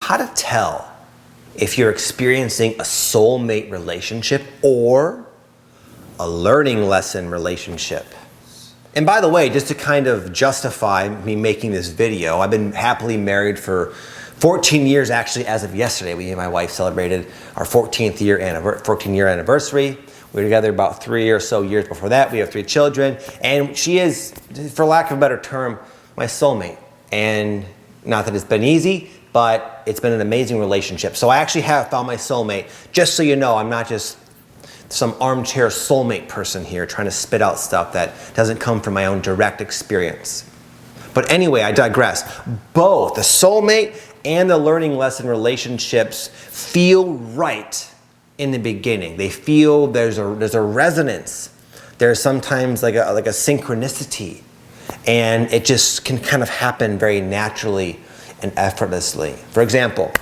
how to tell if you're experiencing a soulmate relationship or a learning lesson relationship. And by the way, just to kind of justify me making this video, I've been happily married for 14 years, actually, as of yesterday. We and my wife celebrated our 14-year anniversary. We were together about 3 or so years before that. We have 3 children, and she is, for lack of a better term, my soulmate. And not that it's been easy, but it's been an amazing relationship. So I actually have found my soulmate. Just so you know, I'm not just some armchair soulmate person here trying to spit out stuff that doesn't come from my own direct experience. But anyway, I digress. Both the soulmate and the learning lesson relationships feel right in the beginning. They feel there's a resonance. There's sometimes like a synchronicity, and it just can kind of happen very naturally and effortlessly. For example,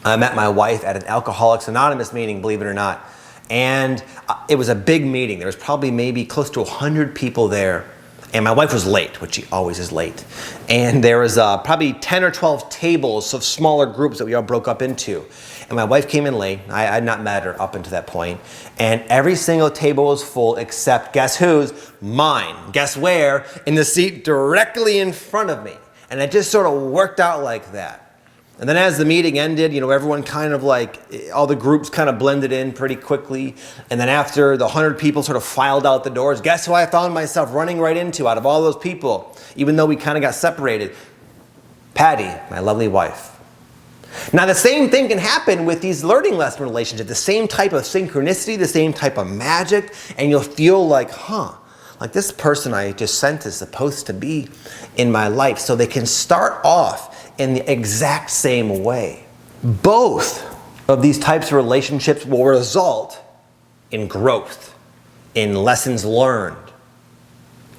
I met my wife at an Alcoholics Anonymous meeting, believe it or not. And it was a big meeting. There was probably maybe close to 100 people there. And my wife was late, which she always is late. And there was probably 10 or 12 tables of smaller groups that we all broke up into. And my wife came in late. I had not met her up until that point. And every single table was full except, guess whose? Mine. Guess where? In the seat directly in front of me. And it just sort of worked out like that. And then as the meeting ended, everyone kind of all the groups kind of blended in pretty quickly. And then after the 100 people sort of filed out the doors, guess who I found myself running right into out of all those people, even though we kind of got separated? Patty, my lovely wife. Now the same thing can happen with these learning lesson relationships, the same type of synchronicity, the same type of magic, and you'll feel like, like this person I just sent is supposed to be in my life. So they can start off in the exact same way. Both of these types of relationships will result in growth, in lessons learned,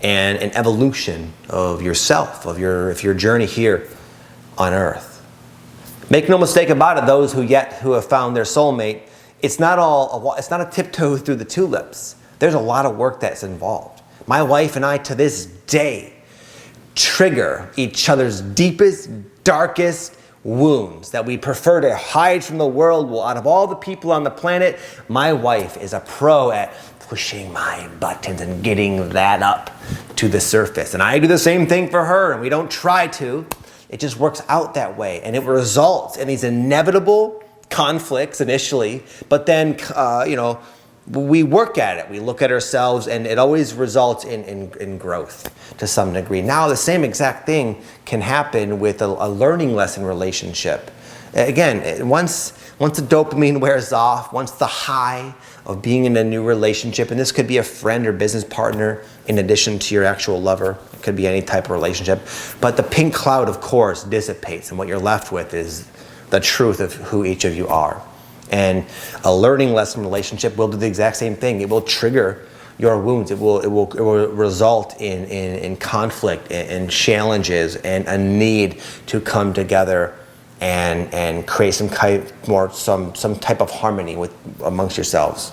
and an evolution of yourself, of your journey here on earth. Make no mistake about it, those who have found their soulmate, it's not a tiptoe through the tulips. There's a lot of work that's involved. My wife and I, to this day, trigger each other's deepest, darkest wounds that we prefer to hide from the world. Well, out of all the people on the planet, my wife is a pro at pushing my buttons and getting that up to the surface. And I do the same thing for her, and we don't try to. It just works out that way, and it results in these inevitable conflicts initially, but then, we work at it. We look at ourselves, and it always results in growth to some degree. Now, the same exact thing can happen with a learning lesson relationship. Again, once the dopamine wears off, once the high of being in a new relationship, and this could be a friend or business partner in addition to your actual lover, it could be any type of relationship, but the pink cloud, of course, dissipates, and what you're left with is the truth of who each of you are. And a learning lesson relationship will do the exact same thing. It will trigger your wounds. It will result in conflict and challenges and a need to come together and create some type of harmony amongst yourselves.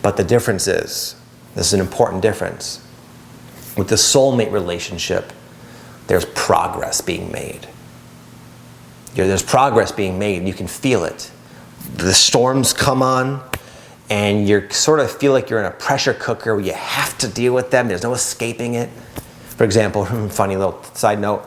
But the difference is, this is an important difference. With the soulmate relationship, there's progress being made. There's progress being made, and you can feel it. The storms come on, and you sort of feel like you're in a pressure cooker where you have to deal with them. There's no escaping it. For example, funny little side note,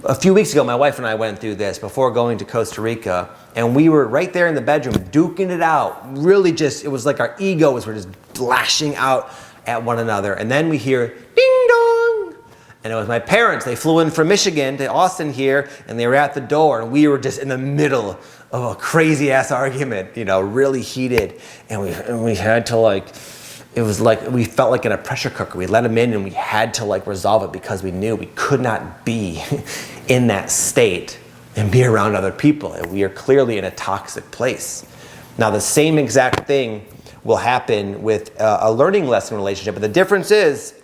a few weeks ago, my wife and I went through this before going to Costa Rica, and we were right there in the bedroom duking it out. Really it was like our egos were just lashing out at one another. And then we hear ding dong. And it was my parents. They flew in from Michigan to Austin here, and they were at the door, and we were just in the middle of a crazy ass argument, really heated. And we had to it was like we felt like in a pressure cooker. We let them in, and we had to resolve it because we knew we could not be in that state and be around other people. We are clearly in a toxic place. Now, the same exact thing will happen with a learning lesson relationship, but the difference is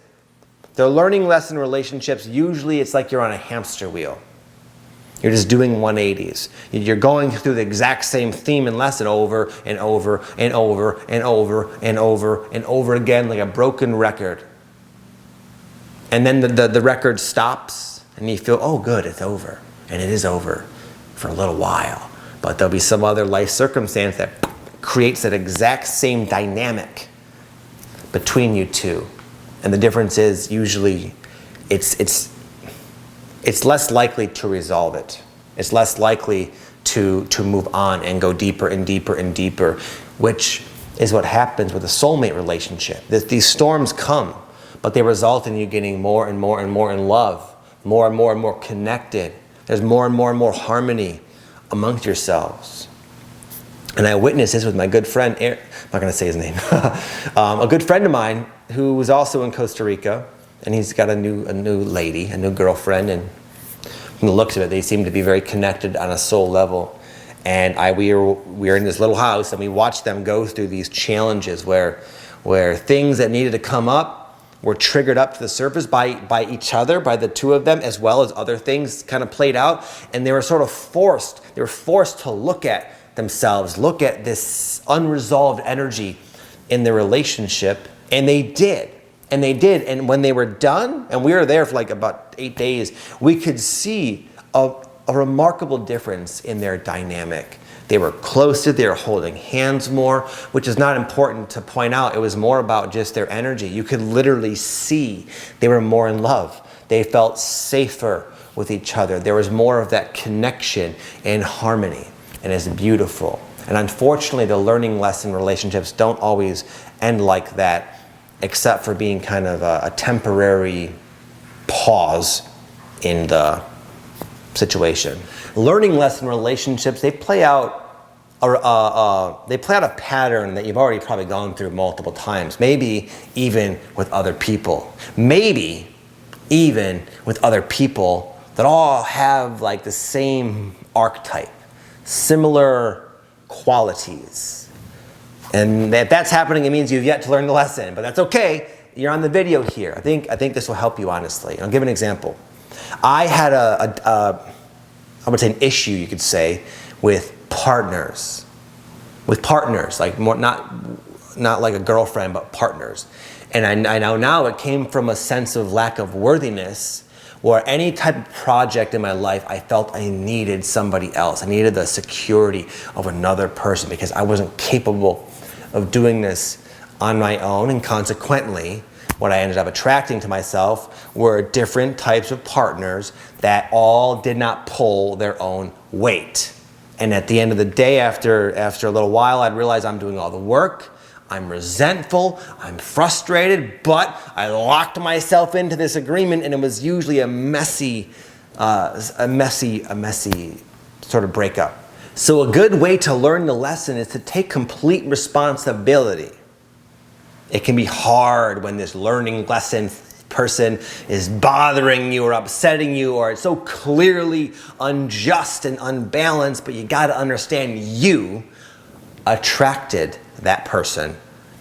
the learning lesson relationships, usually it's like you're on a hamster wheel. You're just doing 180s. You're going through the exact same theme and lesson over and over and over and over and over and over again, like a broken record. And then the record stops, and you feel, oh good, it's over. And it is over. for a little while. But there'll be some other life circumstance that creates that exact same dynamic between you two. And the difference is usually it's less likely to resolve it. It's less likely to move on and go deeper and deeper and deeper, which is what happens with a soulmate relationship. These storms come, but they result in you getting more and more and more in love, more and more connected. There's more and more harmony amongst yourselves. And I witnessed this with my good friend, I'm not going to say his name, a good friend of mine who was also in Costa Rica, and he's got a new lady, a new girlfriend, and from the looks of it, they seem to be very connected on a soul level. And we were in this little house, and we watched them go through these challenges where things that needed to come up were triggered up to the surface by each other, by the two of them, as well as other things kind of played out. And they were sort of forced to look at themselves, look at this unresolved energy in the relationship. And they did. And when they were done, and we were there for like about 8 days, we could see a remarkable difference in their dynamic. They were closer, they were holding hands more, which is not important to point out. It was more about just their energy. You could literally see they were more in love. They felt safer with each other. There was more of that connection and harmony, and it's beautiful. And unfortunately, the learning lesson relationships don't always end like that, except for being kind of a temporary pause in the situation. Learning lesson relationships, they play out a pattern that you've already probably gone through multiple times, maybe even with other people. Maybe even with other people that all have like the same archetype, similar qualities. And if that's happening, it means you've yet to learn the lesson, but that's okay. You're on the video here. I think this will help you, honestly. I'll give an example. I had I would say an issue, you could say, with partners, like more, not like a girlfriend, but partners. And I know now it came from a sense of lack of worthiness, where any type of project in my life, I felt I needed somebody else. I needed the security of another person because I wasn't capable of doing this on my own. And consequently, what I ended up attracting to myself were different types of partners that all did not pull their own weight. And at the end of the day, after a little while, I'd realize I'm doing all the work, I'm resentful, I'm frustrated, but I locked myself into this agreement, and it was usually a messy sort of breakup. So a good way to learn the lesson is to take complete responsibility. It can be hard when this learning lesson person is bothering you or upsetting you, or it's so clearly unjust and unbalanced, but you got to understand you attracted that person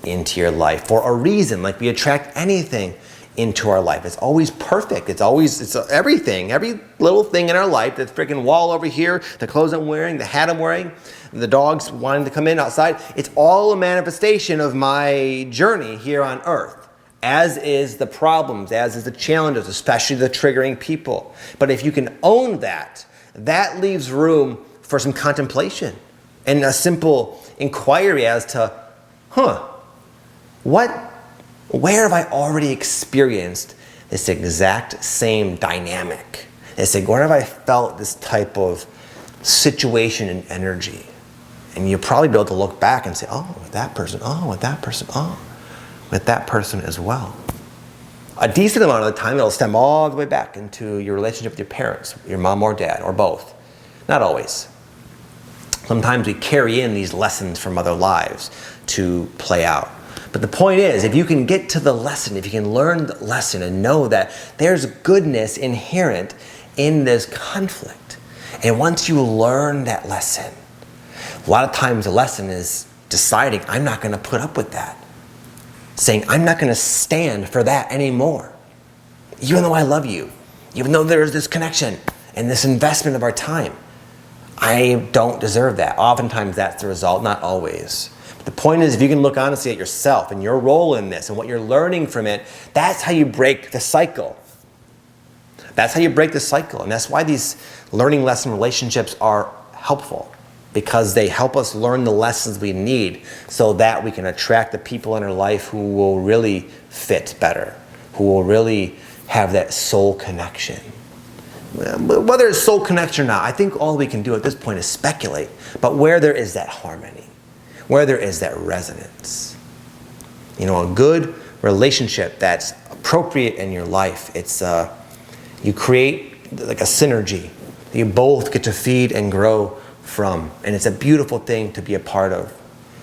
into your life for a reason. Like we attract anything into our life. It's always perfect. It's everything, every little thing in our life, the freaking wall over here, the clothes I'm wearing, the hat I'm wearing, the dogs wanting to come in outside. It's all a manifestation of my journey here on earth, as is the problems, as is the challenges, especially the triggering people. But if you can own that, that leaves room for some contemplation and a simple inquiry as to, where have I already experienced this exact same dynamic? Where have I felt this type of situation and energy? And you'll probably be able to look back and say, oh, with that person, oh, with that person, oh, with that person as well. A decent amount of the time, it'll stem all the way back into your relationship with your parents, your mom or dad, or both. Not always. Sometimes we carry in these lessons from other lives to play out. But the point is, if you can get to the lesson, if you can learn the lesson and know that there's goodness inherent in this conflict, and once you learn that lesson, a lot of times the lesson is deciding, I'm not going to put up with that. Saying, I'm not going to stand for that anymore. Even though I love you, even though there's this connection and this investment of our time, I don't deserve that. Oftentimes that's the result, not always. The point is, if you can look honestly at yourself and your role in this and what you're learning from it, that's how you break the cycle. That's how you break the cycle. And that's why these learning lesson relationships are helpful, because they help us learn the lessons we need so that we can attract the people in our life who will really fit better, who will really have that soul connection. Whether it's soul connection or not, I think all we can do at this point is speculate. But where there is that harmony, where there is that resonance, you know, a good relationship that's appropriate in your life, it's you create like a synergy that you both get to feed and grow from, and it's a beautiful thing to be a part of.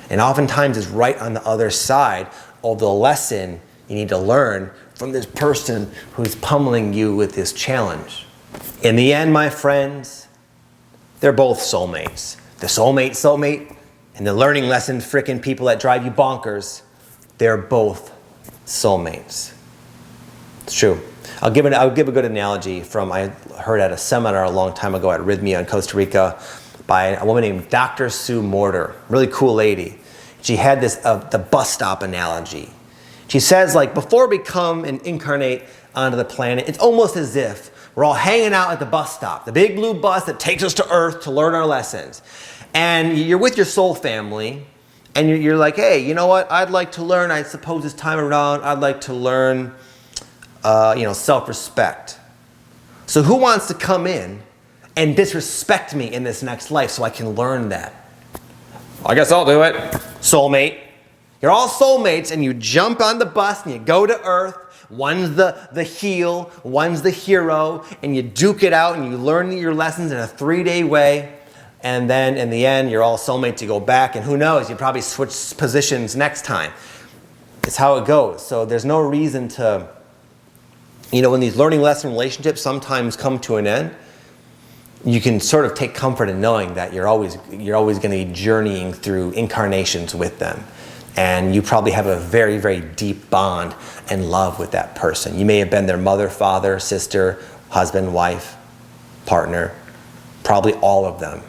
And oftentimes it's right on the other side of the lesson you need to learn from this person who's pummeling you with this challenge. In the end, my friends, they're both soulmates. The soulmate, and the learning lesson frickin' people that drive you bonkers, they're both soulmates. It's true. I'll give a good analogy from, I heard at a seminar a long time ago at Rhythmia in Costa Rica by a woman named Dr. Sue Morter, really cool lady. She had this, the bus stop analogy. She says, like, before we come and incarnate onto the planet, it's almost as if we're all hanging out at the bus stop, the big blue bus that takes us to Earth to learn our lessons. And you're with your soul family, and you're like, hey, you know what? I'd like to learn, I suppose this time around, I'd like to learn, self-respect. So who wants to come in and disrespect me in this next life so I can learn that? I guess I'll do it. Soulmate. You're all soulmates, and you jump on the bus and you go to Earth. One's the heel, one's the hero, and you duke it out and you learn your lessons in a 3-day way. And then in the end, you're all soulmates, you go back, and who knows, you probably switch positions next time. It's how it goes. So there's no reason to, when these learning lesson relationships sometimes come to an end, you can sort of take comfort in knowing that you're always going to be journeying through incarnations with them. And you probably have a very, very deep bond and love with that person. You may have been their mother, father, sister, husband, wife, partner, probably all of them.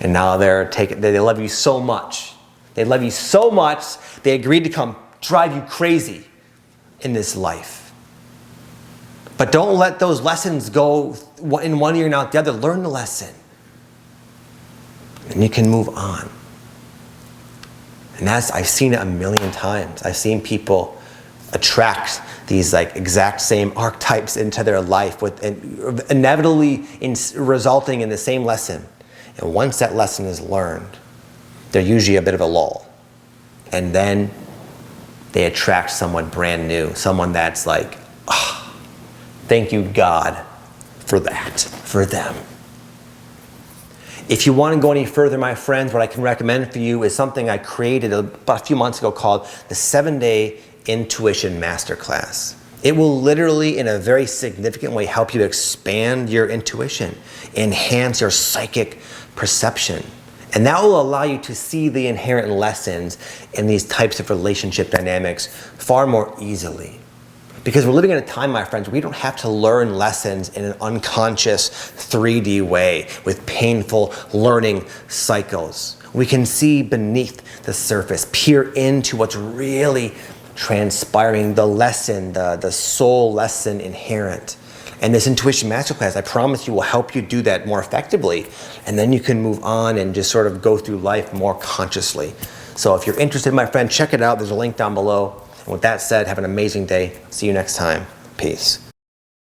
And now they love you so much. They love you so much, they agreed to come drive you crazy in this life. But don't let those lessons go in one ear and out the other. Learn the lesson. And you can move on. And I've seen it a million times. I've seen people attract these like exact same archetypes into their life, with inevitably resulting in the same lesson. And once that lesson is learned, there's usually a bit of a lull. And then they attract someone brand new, someone that's like, oh, thank you, God, for that, for them. If you want to go any further, my friends, what I can recommend for you is something I created about a few months ago called the 7-Day Intuition Masterclass. It will literally, in a very significant way, help you to expand your intuition, enhance your psychic perception. And that will allow you to see the inherent lessons in these types of relationship dynamics far more easily. Because we're living in a time, my friends, where we don't have to learn lessons in an unconscious 3D way with painful learning cycles. We can see beneath the surface, peer into what's really transpiring, the lesson, the soul lesson inherent. And this Intuition Masterclass, I promise you, will help you do that more effectively. And then you can move on and just sort of go through life more consciously. So if you're interested, my friend, check it out. There's a link down below. And with that said, have an amazing day. See you next time. Peace.